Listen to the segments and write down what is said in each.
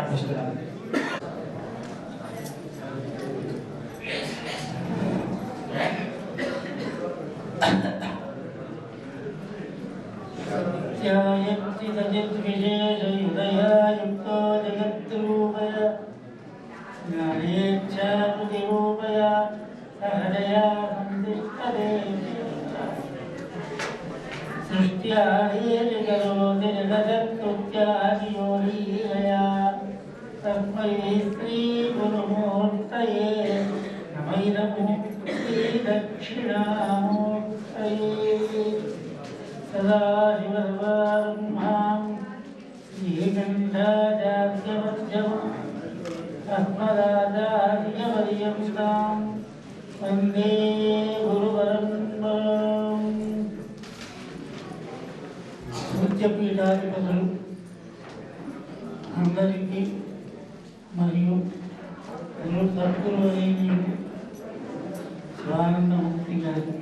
ప్రార్థిస్తున్నాను. విశేషయుదయాయుక్తో జగద్రూపయ జ్ఞానేచ్ఛాకృతిరూపయ సహజయా సంతిష్టతే సృష్ట్యాదీర్ఘరోతి జగదకృత్యాదియోలీలయా తస్మై శ్రీ గురుమూర్తయే నమైనమో శ్రీ దక్షిణామూర్తయే సదాశివసమారంభాం శ్రీకంఠాచార్యమధ్యమం అస్మదాచార్యపర్యంతాం వందే గురుపరంపరాం. నృత్యపీఠాధిపతులు అందరికీ మరియు సద్గురువైన శివానందమూర్తి గారి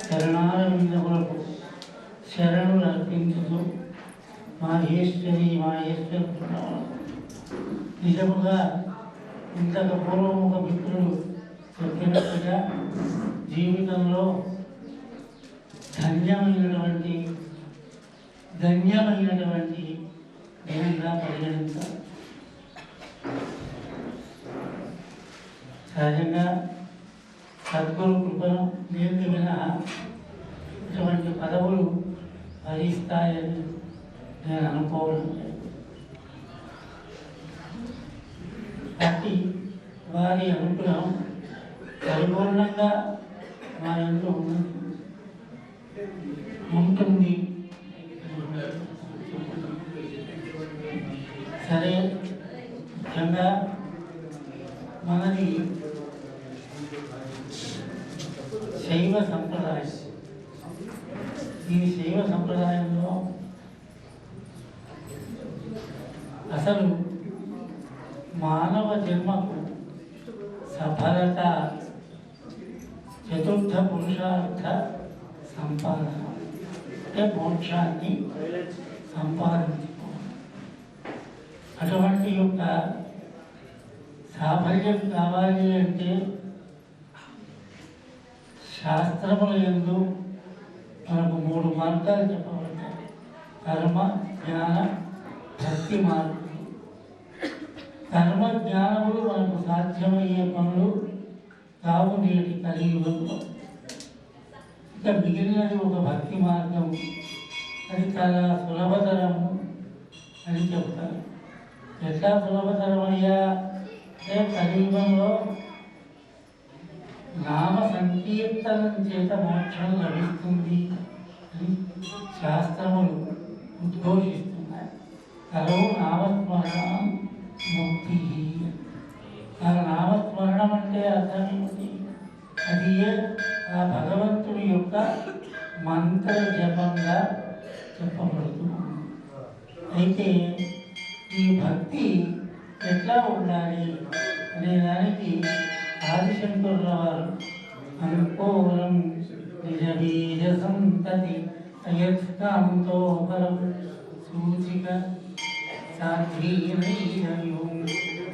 చరణారవిందములకు శరణులు అర్పించుతూ మాహేశ్వరి నిజముగా ఇంతకు పూర్వం ఒక మిత్రుడు చెప్పినట్టుగా జీవితంలో ధన్యమైనటువంటి దినంగా పరిగణించాలి. సహజంగా సద్గురు కృపను నేను మినహా ఇటువంటి పదవులు భరిస్తాయని నేను అనుకోవడం లేదు. కాబట్టి వారి అనుగ్రహం పరిపూర్ణంగా మా ఇంట్లో ఉంటుంది. సరే, ముఖ్యంగా మనది శైవ సంప్రదాయం. ఈ శైవ సంప్రదాయంలో అసలు మానవ జన్మకు సఫలత చతుర్థ పురుషార్థ సంపాదన, అంటే మోక్షాన్ని సంపాదించుకోవాలి. అటువంటి యొక్క సాఫల్యం కావాలి అంటే శాస్త్రముల యందు మనకు 3 మార్గాలు చెప్పబడతాయి: కర్మ, జ్ఞాన, భక్తి మార్గం. కర్మ జ్ఞానములు మనకు సాధ్యమయ్యే పనులు కావు నేటి కలియుగంలో. ఇక మిగిలినది ఒక భక్తి మార్గం. అది చాలా సులభతరము అని చెప్తారు. ఎట్లా సులభతరమయ్యా అంటే కలియుగంలో నామ సంకీర్తనం చేత మోక్షం లభిస్తుంది అని శాస్త్రములు ఉద్ఘోషిస్తున్నాయి. కలవు నామస్మరణం ముక్తి. ఆ నామస్మరణం అంటే అర్థం ఏమిటి? అది ఆ భగవంతుడి యొక్క మంత్ర జపంగా చెప్పబడుతుంది. అయితే ఈ భక్తి ఎట్లా ఉండాలి అనే దానికి ఆదిశంకరుల వారు అనుకూలం నిజబీజ సంతతి అయత్కాంతో పరం సూచిక సాధ్వీనైరయం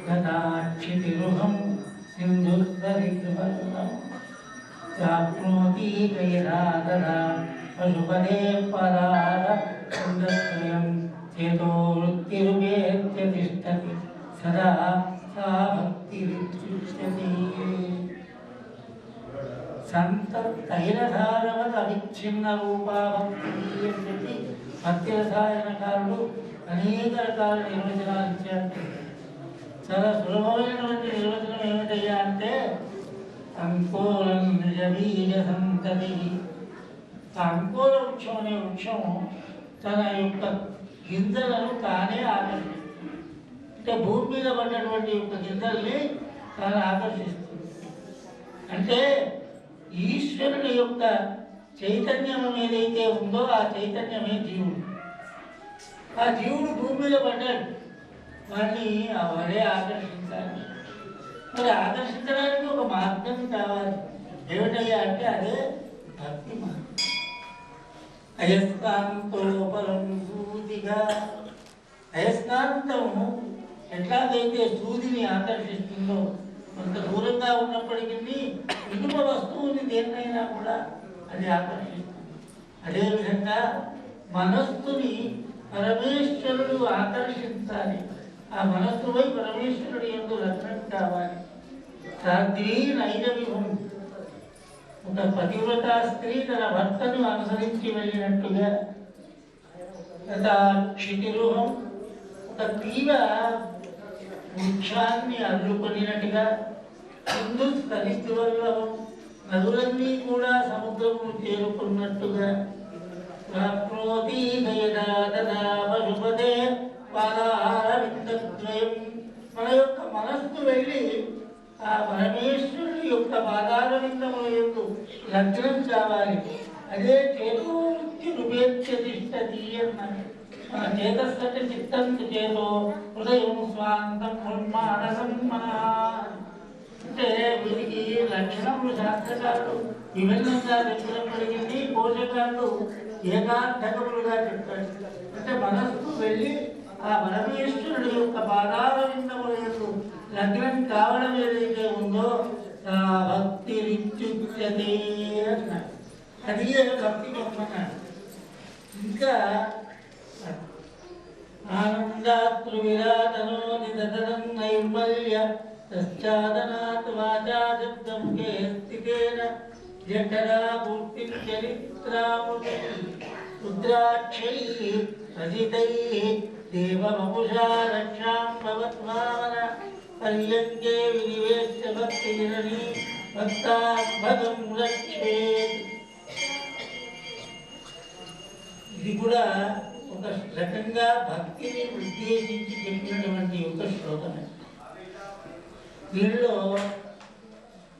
గతాక్షితిరుహం సింధుస్తరికృపల్లం ప్రాప్నోతి యదా తదా పశుపదే పరార సుందరయం చేతో వృత్తిరుపేత్య తిష్టతి సదా సా భక్తిరిత్యుచ్యతే. సంత తైలధారవత్ అవిచ్ఛిన్న రూపా భక్తి అని చెప్పి భక్తిరసాయనకారులు అనేక రకాల నిర్వచనాలు ఇచ్చారు. చాలా సులభమైనటువంటి నిర్వచనం ఏమిటయ్యా అంటే అంకోలం నిజబీజ సంతతి. అంకోల వృక్షం అనే వృక్షం తన యొక్క గింజలను తానే ఆకర్షిస్తుంది. అంటే భూమి మీద పడినటువంటి యొక్క గింజల్ని తాను ఆకర్షిస్తుంది. అంటే ఈశ్వరుని యొక్క చైతన్యం ఏదైతే ఉందో ఆ చైతన్యమే జీవుడు. ఆ జీవుడు భూమి మీద పడ్డాడు, వాడిని అవరే ఆకర్షించాలి. మరి ఆకర్షించడానికి ఒక మార్గం కావాలి. ఏమిటయ్యా అంటే అదే భక్తి మార్గం. అయస్కాంతో పరం సూతిగా. అయస్కాంతము ఎట్లాగైతే సూదిని ఆకర్షిస్తుందో కొంత దూరంగా ఉన్నప్పటికీ ఇనుప వస్తువుని దేన్నైనా కూడా అది ఆకర్షిస్తుంది. అదేవిధంగా మనస్సుని పరమేశ్వరుడు ఆకర్షించాలి. ఆ మనస్సుపై పరమేశ్వరుడు యందు లగ్నం కావాలి. సాధ్వీ నైజవిభం, ఒక పతివ్రత స్త్రీ తన భర్తను అనుసరించి వెళ్ళినట్టుగా, క్షితిరుహం, ఒక తీవ వృక్షాన్ని అల్లుకొనినట్టుగా, సింధు స్థలివల్లభం, నదులన్నీ కూడా సముద్రము చేరుకున్నట్టుగా, పశుపదే పాదార విందద్వయం, మన యొక్క మనస్సు వెళ్ళి ఆ పరమేశ్వరుడి యొక్క పాదార విందముల యందు లగ్నం కావాలి. అదే చేతోవృత్తి రూపేత్యతిష్టతి అన్నారు. మన చేతస్సు అంటే చిత్తం చేతో, హృదయం స్వాంతం బ్రహ్మాండం మన, అంటే వీరికి లక్షణములు శాస్త్రకారులు విభిన్నంగా చెప్పినప్పటికీ పోషకాలు ఏకార్థకములుగా చెప్పారు. అంటే మనస్సు వెళ్ళి ఆ పరమేశ్వరుడు యొక్క పాదాల విందముల యందు లగ్నం కావడం ఏదైతే ఉందో ఆ భక్తి రిత్యుచ్యతే అన్నారు. అది భక్తి గొప్పన్నాడు. ఇంకా ఆనందాతృ విరాటనోని దదనం నైర్మల్య తశ్చాదనాత్ వాచా శబ్దముఖే స్థితేన జఠరా పూర్తిం చరిత్రామృతం రుద్రాక్షైః రచితైః దేవవపుషా రక్షాం భవద్భావన పర్యంకే వినివేశ్య భక్తిజననీ భక్తాత్మకం రక్షేత్. ఇది కూడా ఒక రకంగా భక్తిని ఉద్దేశించి చెప్పినటువంటి ఒక శ్లోకమే. దీనిలో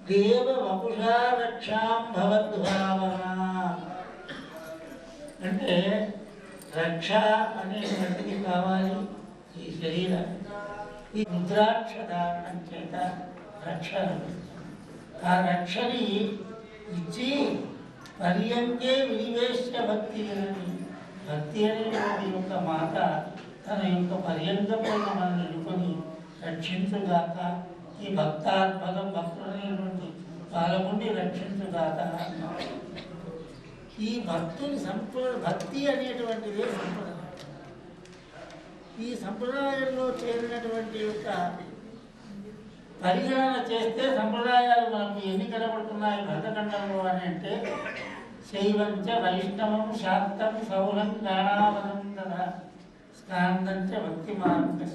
దేవ వపుషా రక్షాం భవద్భావన అంటే రక్ష అనేటువంటిది కావాలి ఈ శరీరాన్ని. ఈ రుద్రాక్ష ధారణం చేత రక్ష, ఆ రక్షని ఇచ్చి పర్యంకే వినివేశ్య భక్తి అని, భక్తి అనేటువంటి యొక్క మాత తన యొక్క పర్యంకమైన మనం నిలుకొని రక్షించుగాక, ఈ భక్తాత్మకం భక్తులైనటువంటి పాలకుని రక్షించుగాక. ఈ భక్తుని భక్తి అనేటువంటిదే సంప్రదాయం. ఈ సంప్రదాయంలో చేరినటువంటి యొక్క పరిగణన చేస్తే సంప్రదాయాలు మనకు ఎన్ని కనబడుతున్నాయి భరతఖండంలో అని అంటే, శైవంచ వైష్ణవం శాక్తం సౌరం గాణావనం కదా స్కాందంచ భక్తి మార్గం.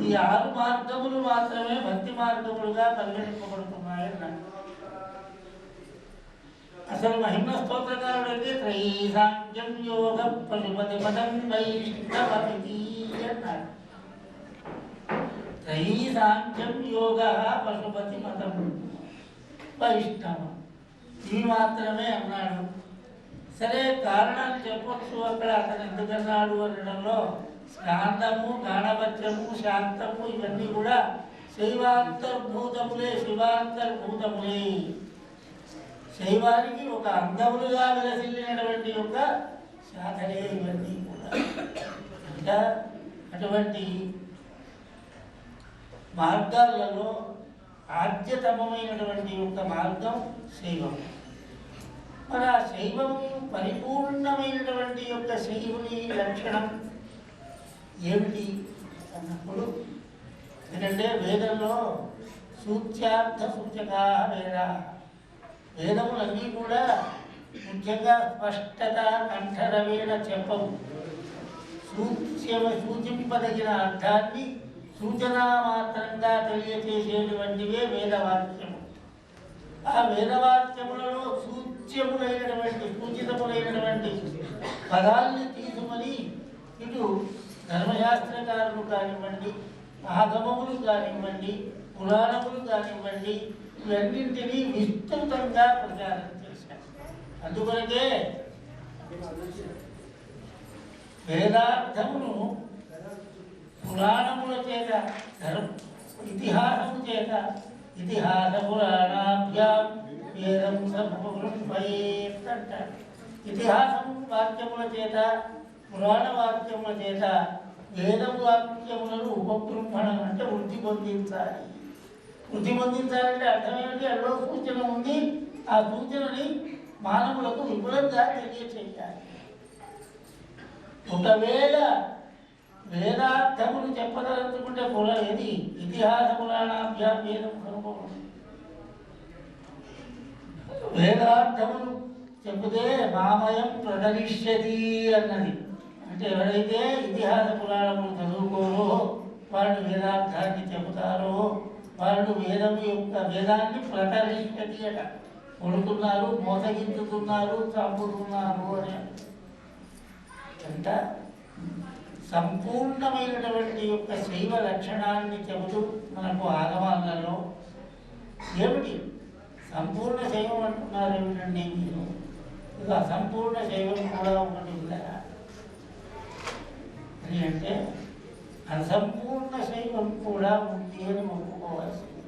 ఈ 6 మార్గములు మాత్రమే భక్తి మార్గములుగా పరిగణింపబడుతున్నాయి అన్నాడు. అసలు మహిమ స్తోత్రకారుడైతే త్రైసాంఖ్యం యోగ పశుపతి పదం వైష్ణవమితి అన్నాడు. త్రైసాంఖ్యం యోగ పశుపతి పదం వైష్ణవం, ఇవి మాత్రమే అన్నాడు. సరే, కారణాలు చెప్పొచ్చు అక్కడ అతను ఎందుకన్నాడు అనడంలో. స్కాందము, గాణవత్యము, శాంతము ఇవన్నీ కూడా శైవాంతర్భూతములే, శివాంతర్భూతములే. శైవానికి ఒక అంగములుగా విలసిల్లినటువంటి యొక్క శాఖలే ఇవన్నీ కూడా. ఇంకా అటువంటి మార్గాలలో ఆద్యతమైనటువంటి యొక్క మార్గం శైవం. మరి ఆ శైవము పరిపూర్ణమైనటువంటి యొక్క శైవుని లక్షణం ఏమిటి అన్నప్పుడు, ఎందుకంటే వేదంలో సూచ్యార్థ సూచకా వేద, వేదములన్నీ కూడా ముఖ్యంగా స్పష్టత కంఠరవేణ చెప్పవు. సూచింపదగిన అర్థాన్ని సూచనా మాత్రంగా తెలియచేసేటువంటివే వేదవాక్యము. ఆ వేదవాక్యములలో సూచితములైనటువంటి పదాలని తీసుకొని ఇటు ధర్మశాస్త్రకారులు కానివ్వండి, ఆగమములు కానివ్వండి, పురాణములు కానివ్వండి, ఇవన్నింటినీ విస్తృతంగా ప్రచారం చేశారు. అందుకొరకే వేదార్థమును పురాణముల చేత, ఇతిహాసము చేత, ఇతిహాస పురాణాభ్యాం వేదం సంపృష్పయేత్ అంటారు. ఇతిహాసం వాక్యముల చేత, పురాణ వాక్యముల చేత వేదము వాక్యములను ఉపబృంహణం అంటే వృద్ధి పొందించాలి. వృద్ధి పొందించాలంటే అర్థం ఏమిటి? అందులో సూచన ఉంది. ఆ సూచనని మానవులకు విపులంగా తెలియచేయాలి. ఒకవేళ వేదార్థములు చెప్పదలుచుకుంటే ఏది ఇతిహాస పురాణాభ్యాం వేదం కనుకోవడం. వేదార్థములు చెబితే మామయం ప్రదరిష్యతి అన్నది. అంటే ఎవరైతే ఇతిహాస పురాణములు చదువుకోరో వాళ్ళు వేదార్థాన్ని చెబుతారో వాళ్ళు వేదాన్ని ప్రదరిష్యతి అట. కొడుతున్నారు, మోసగించుతున్నారు, చంపుతున్నారు అని అంట. సంపూర్ణమైనటువంటి యొక్క శైవ లక్షణాన్ని చెబుతూ మనకు ఆగమాలలో ఏమిటి సంపూర్ణ శైవం అంటున్నారు ఏమిటండి మీరు? ఇక అసంపూర్ణ శైవం కూడా ఒకటి ఉందా అని అంటే అసంపూర్ణ శైవం కూడా ఉంది అని ఒప్పుకోవాల్సింది.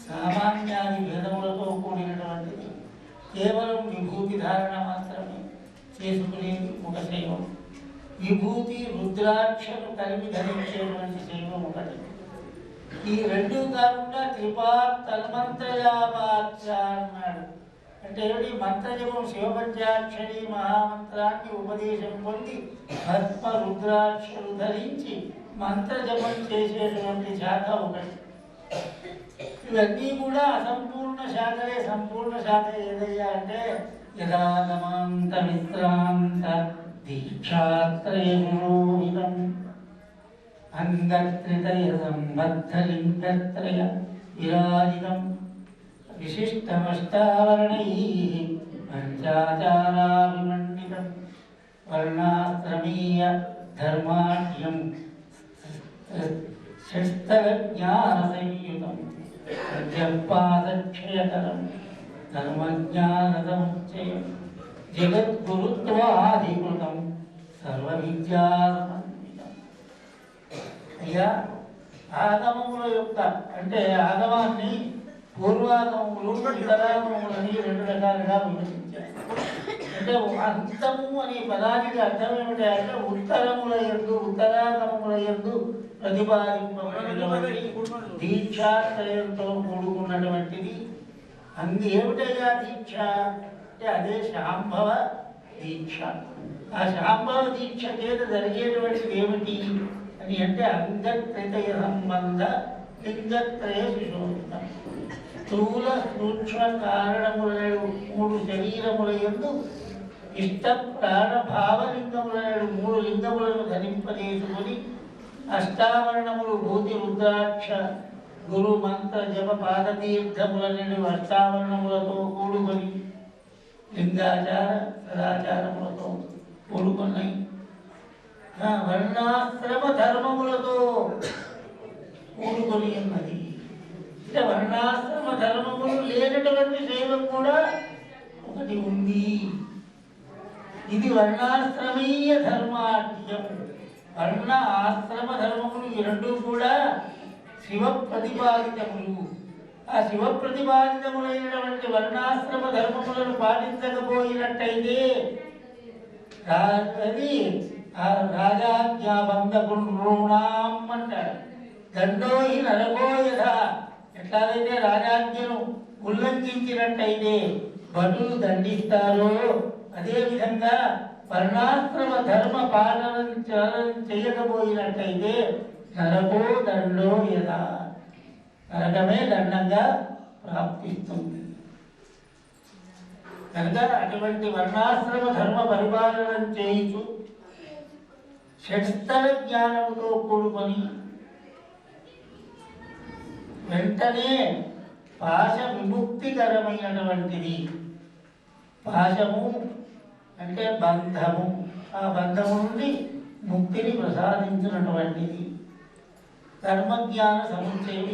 సామాన్యాది భేదములతో కూడినటువంటిది కేవలం విభూతి ధారణ మాత్రమే చేసుకునేది ఒక శైవం. విభూతి రుద్రాక్షలు కలిపి ధరించేటువంటి శైవం ఒకటి. ఈ రెండు కాకుండా త్రిపాత్తన్మంత్రయామాచ అన్నాడు. అంటే ఏమిటి? మంత్రజపం శివపంచాక్షరి మహామంత్రాన్ని ఉపదేశం పొంది భస్మ రుద్రాక్షలు ధరించి మంత్రజపం చేసేటువంటి శాఖ ఒకటి. ఇవన్నీ కూడా అసంపూర్ణ శాఖలే. సంపూర్ణ శాఖ ఏదయ్యా అంటే యదాగమాంత విశ్రాంత దీక్షాత్రయరోహితం అంగత్రితయ సంబద్ధలింగత్రయ విరాజితం విశిష్టమష్టావరణైః పంచాచారాభిమండితం వర్ణాశ్రమీయ ధర్మాఢ్యం షట్స్థలజ్ఞానసంయుతం ప్రజల్పాదక్షయకరం ధర్మజ్ఞానసముచ్చయం జగద్గురుత్వాధికృతం సర్వవిద్యాసమన్వితం. అయ్యా ఆగమముల యొక్క అంటే ఆగమాన్ని పూర్వాగమములు ఉత్తరాగమములని రెండు రకాలుగా విభజించారు. అంటే అంతము అనే పదానికి అర్థం ఏమిటి అంటే ఉత్తరముల యందు ఉత్తరాగమముల యందు ప్రతిపాదింపబడినటువంటి దీక్షాత్రయంతో కూడుకున్నటువంటిది. ఏమిటయ్యా దీక్ష అంటే అదే శాంభవ దీక్ష. ఆ శాంభవ దీక్ష చేత జరిగేటువంటిది ఏమిటి అని అంటే అంగత్రితయ సంబంధ లింగత్రయ సుశోభితం. స్థూల సూక్ష్మ కారణములనేడు మూడు శరీరముల యందు ఇష్ట ప్రాణ భావలింగములనేడు మూడు లింగములను ధరింపజేసుకొని అష్టావరణములు భూతి రుద్రాక్ష గురు మంత్ర జప పాదతీర్థములనేడు అష్టావరణములతో కూడుకొని లింగాచార సదాచారములతో కూడుకున్నాయి. వర్ణాశ్రమ ధర్మములతో కూడుకొని ఉన్నది. అంటే వర్ణాశ్రమ ధర్మములు లేనటువంటి శైవం కూడా ఒకటి ఉంది. ఇది వర్ణాశ్రమీయ ధర్మాఢ్యం. వర్ణ ఆశ్రమ ధర్మములు ఈ రెండు కూడా శివ ప్రతిపాదితములు. ఆ శివ ప్రతిపాదితములైనటువంటి వర్ణాశ్రమ ధర్మములను పాటించకపోయినట్టయితే అది రాజాజ్ఞాబంధకుణ్ణాం అంటారు. దండో హి నరకో యథా. ఎట్లాగైతే రాజాజ్ఞను ఉల్లంఘించినట్టయితే భటులు దండిస్తారో అదేవిధంగా వర్ణాశ్రమ ధర్మ పాలన చేయకపోయినట్టయితే నరకో దండో యథా. నరకమే దండంగా ప్రాప్తిస్తుంది. కనుక అటువంటి వర్ణాశ్రమ ధర్మ పరిపాలన చేయించు షట్స్థల జ్ఞానముతో కూడుకొని వెంటనే పాశ విముక్తికరమైనటువంటిది. పాశము అంటే బంధము. ఆ బంధము నుండి ముక్తిని ప్రసాదించినటువంటిది. కర్మజ్ఞాన సముచ్చయం.